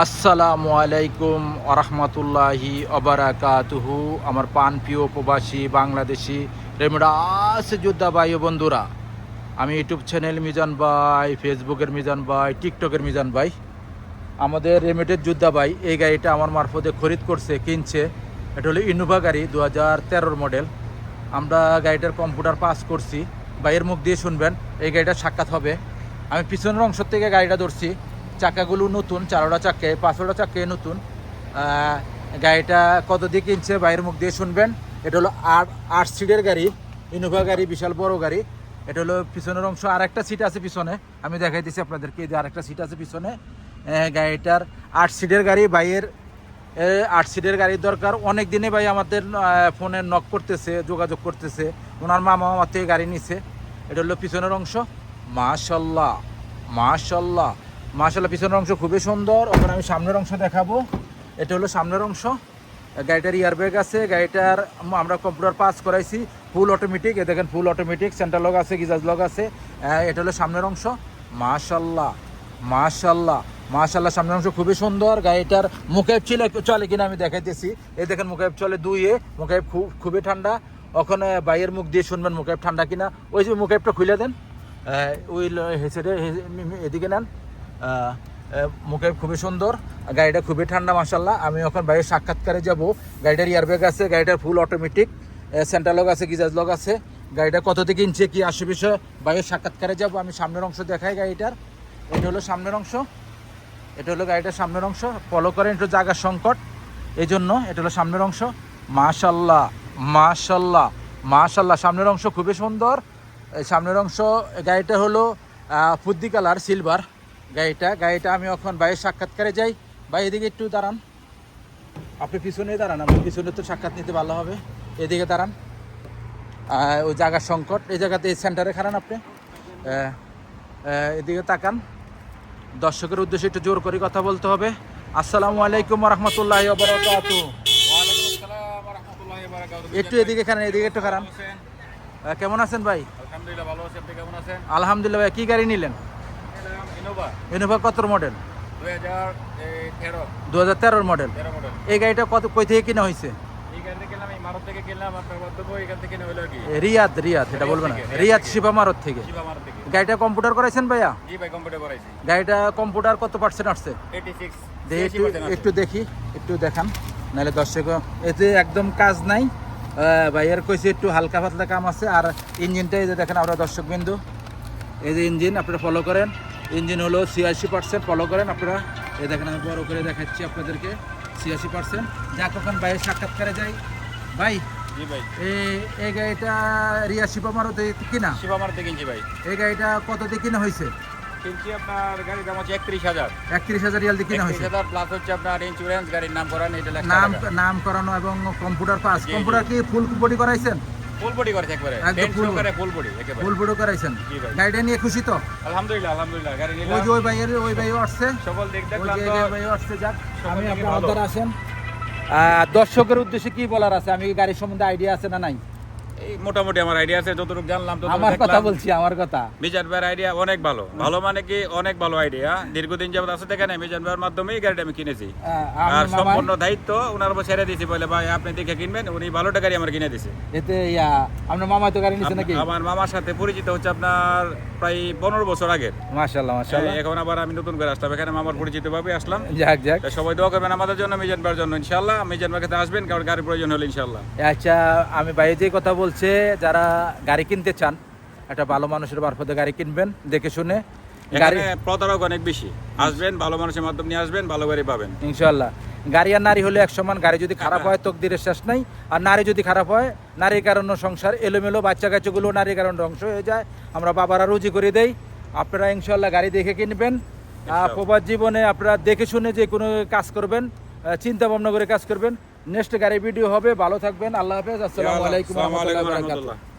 আসসালামু আলাইকুম আরহামতুল্লাহি অবরাকাতুহু। আমার প্রাণপ্রিয় প্রবাসী বাংলাদেশি রেমডাস যোদ্ধা ভাই ও বন্ধুরা, আমি ইউটিউব চ্যানেল মিজান ভাই, ফেসবুকের মিজান ভাই, টিকটকের মিজান ভাই। আমাদের রেমিটেড যোদ্ধা ভাই এই গাড়িটা আমার মারফতে খরিদ করছে, কিনছে। এটা হলো ইনোভা গাড়ি 2013 মডেল। আমরা গাড়িটার কম্পিউটার পাস করছি, ভাইয়ের মুখ দিয়ে শুনবেন। এই গাড়িটার সাক্ষাৎ হবে। আমি পিছনের অংশ থেকে গাড়িটা ধরছি, চাকাগুলো নতুন, 4টা চাকায় 5টা চাকায় নতুন। গাড়িটা কত দিয়ে কিনছে ভাইয়ের মুখ দিয়ে শুনবেন। এটা হলো 8 সিটের গাড়ি, ইনোভা গাড়ি, বিশাল বড় গাড়ি। এটা হলো পিছনের অংশ, আর একটা সিট আছে পিছনে, আমি দেখাই দিচ্ছি আপনাদেরকে। এই যে আরেকটা সিট আছে পিছনে। গাড়িটার 8 সিটের গাড়ি, ভাইয়ের 8 সিটের গাড়ির দরকার। অনেক দিনে ভাই আমাদের ফোনে নক করতেছে, যোগাযোগ করতেছে। ওনার মামা আমার থেকে গাড়ি নিছে। এটা হলো পিছনের অংশ। মাশাল্লাহ মাশাল্লাহ মাশাল্লাহ, পিছনের অংশ খুবই সুন্দর। ওখানে আমি সামনের অংশ দেখাবো। এটা হলো সামনের অংশ। গাড়িটার ইয়ারব্যাগ আছে। গাড়িটার আমরা কম্পিউটার পাস করাইছি, ফুল অটোমেটিক। এ দেখেন ফুল অটোমেটিক, সেন্টার লক আছে, গিজাজ লক আছে। এটা হলো সামনের অংশ। মাশাল্লাহ মাশাল্লাহ মাশাল্লাহ, সামনের অংশ খুবই সুন্দর। গাড়িটার মুখেব চলে কিনা আমি দেখাইতেছি। এই দেখেন মুখেব চলে 2-এ। মুখেব খুবই ঠান্ডা। ওখানে বাইয়ের মুখ দিয়ে শুনবেন মুখেব ঠান্ডা কিনা। ওই যে মুখেবটা খুলে দেন, ওই হেসেটে এদিকে নেন। মুখে খুবই সুন্দর, গাড়িটা খুবই ঠান্ডা মাশাল্লাহ। আমি এখন বাইরের সাক্ষাৎকারে যাব। গাড়িটার ইয়ারব্যাগ আছে, গাড়িটার ফুল অটোমেটিক, সেন্টার লক আছে, গিজাজ লক আছে। গাড়িটা কত থেকে কিনছে, কি আসে বিষয়ে বাইরের সাক্ষাৎকারে যাব। আমি সামনের অংশ দেখাই গাড়িটার। এটা হলো সামনের অংশ। এটা হলো গাড়িটার সামনের অংশ। ফলো করেন, একটু জায়গার সংকট, এই জন্য। এটা হলো সামনের অংশ। মাশাল্লাহ মাশাল্লাহ মাশাল্লাহ, সামনের অংশ খুবই সুন্দর। সামনের অংশ। গাড়িটা হলো ফুদ্দি কালার, সিলভার গাড়িটা আমি এখন ভাইয়ের সাক্ষাৎকারে যাই। ভাই এদিকে একটু দাঁড়ান, আপনি পিছনে দাঁড়ান, আপনি পিছনে তো সাক্ষাৎ নিতে ভালো হবে। এদিকে দাঁড়ান, ওই জায়গার সংকট, এই জায়গাতে এই সেন্টারে খারান আপনি। এদিকে তাকান। দর্শকের উদ্দেশ্যে একটু জোর করে কথা বলতে হবে। আসসালামু আলাইকুম রহমতুল্লাহি ওয়া বারাকাতুহু। একটু এদিকে খারান, এদিকে একটু খারান। কেমন আছেন ভাই? আলহামদুলিল্লাহ ভালো আছি, আপনি কেমন আছেন? আলহামদুলিল্লাহ ভাই। কি গাড়ি নিলেন? ইনোভা কত মডেল? 2013 মডেল। এই গাড়িটা কই থেকে কিনা হয়েছে? এই গাড়িটা কিনলাম এই মারত থেকে, কিনলাম আপনার বক্তব্য এখান থেকে কিনে হলো কি রিয়াদ এটা বলবেন না, রিয়াদ শিবা মারত থেকে। গাড়িটা কম্পিউটার করাইছেন ভাইয়া? জি ভাই, কম্পিউটার করাইছি। গাড়িটা কম্পিউটার কত পার্সেন্ট আসছে? 86। একটু দেখি, একটু দেখান, নাহলে দর্শক। এতে একদম কাজ নাই ভাইয়ার, কইছে একটু হালকা পাতলা কাম আছে। আর ইঞ্জিনটা এই যে দেখেন আপনারা দর্শক বিন্দু, এই যে ইঞ্জিন আপনারা ফলো করেন। ইঞ্জিন হলো 86%, ফলো করেন আপনারা। এই দেখেন আমি বড় করে দেখাচ্ছি আপনাদেরকে, 86%। যা কখন ভাইয়ের সাক্ষাৎকারে যাই। ভাই জি ভাই, এই গাড়িটা রিয়া শিবা মারুতি কিনা? শিবা মারতে কিনছি ভাই। এই গাড়িটা কত দিয়ে কিনা হয়েছে? কিনছি আপনার গাড়ির দাম হচ্ছে 31,000। 31,000 রিয়াল দিয়ে কিনা হয়েছে। 31,000 প্লাস হচ্ছে আপনার ইন্স্যুরেন্স, গাড়ির নাম করানো, এটা নাম করানো এবং কম্পিউটার পাস। কম্পিউটার কি ফুল বডি করাইছেন? ফুল বডি করেছে একবারে, ফুল বডি একেবারে ফুল বডি করাইছেন। গাড়িটা নিয়ে খুশি তো? আলহামদুলিল্লাহ গাড়ি নিলাম। ওই ভাইও আসছে, সকল দিক দেখলাম তো। ওই ভাইও আসছে। যাক, আমি আপনাদের আসেন। দর্শকের উদ্দেশ্যে কি বলার আছে? আমি গাড়ির সম্বন্ধে আইডিয়া আছে না নাই? এই মোটামুটি আমার আইডিয়া আছে, যতটুকু জানলাম ততটুকু আমার কথা দেখলাম। বলছি, আমার কথা। মিজান ভাইয়ের আইডিয়া অনেক ভালো, ভালো মানে কি অনেক ভালো আইডিয়া। দীর্ঘদিন যাবত আছে দেখেন, মিজান ভাইয়ের মাধ্যমে এই গাড়িটা আমি কিনেছি। আর সম্পূর্ণ দায়িত্ব ওনার উপর ছেড়ে দিয়েছি। বলে ভাই আপনি দেখে কিনবেন, উনি ভালোটা গাড়ি আমার কিনে দিয়েছে। এতে আপনার মামা তো গাড়ি নিছে নাকি? আমার মামার সাথে পরিচিত হচ্ছে আপনার প্রায় 15 বছর আগে। মাশাআল্লাহ মাশাআল্লাহ। এখন আবার আমি নতুন করে আসলাম এখানে, মামার পরিচিত ভাবে আসলাম। যাক। সবাই দোয়া করবেন আমাদের জন্য, মিজান ভাইয়ের জন্য ইনশাআল্লাহ। মিজান ভাইয়ের কাছে আসবেন, কারণ গাড়ির প্রয়োজন হলে ইনশাআল্লাহ। আচ্ছা, আমি বাইরে যে কথা বলছে, যারা গাড়ি কিনতে চান, একটা ভালো মানুষের মারফতে গাড়ি কিনবেন, দেখে শুনে। গাড়ি প্রতারক অনেক বেশি, আসবেন ভালো মানুষের মাধ্যমে নিয়ে আসবেন, ভালো গাড়ি পাবেন ইনশাআল্লাহ। গাড়ি আর নারী হলে এক সমান। গাড়ি যদি খারাপ হয় তকদিরের শেষ নাই, আর নারী যদি খারাপ হয়, নারীর কারণে সংসার এলোমেলো, বাচ্চা কাচ্চাগুলো নারীর কারণে ধ্বংস হয়ে যায়। আমরা বাবারা রুজি করে দেই। আপনারা ইনশাআল্লাহ গাড়ি দেখে কিনবেন। প্রবাস জীবনে আপনারা দেখে শুনে যে কোনো কাজ করবেন, চিন্তা ভাবনা করে কাজ করবেন। নেক্সট গাড়ি ভিডিও হবে। ভালো থাকবেন, আল্লাহ হাফেজ। আসসালামু আলাইকুম ওয়া রাহমাতুল্লাহি ওয়া বারাকাতুহু।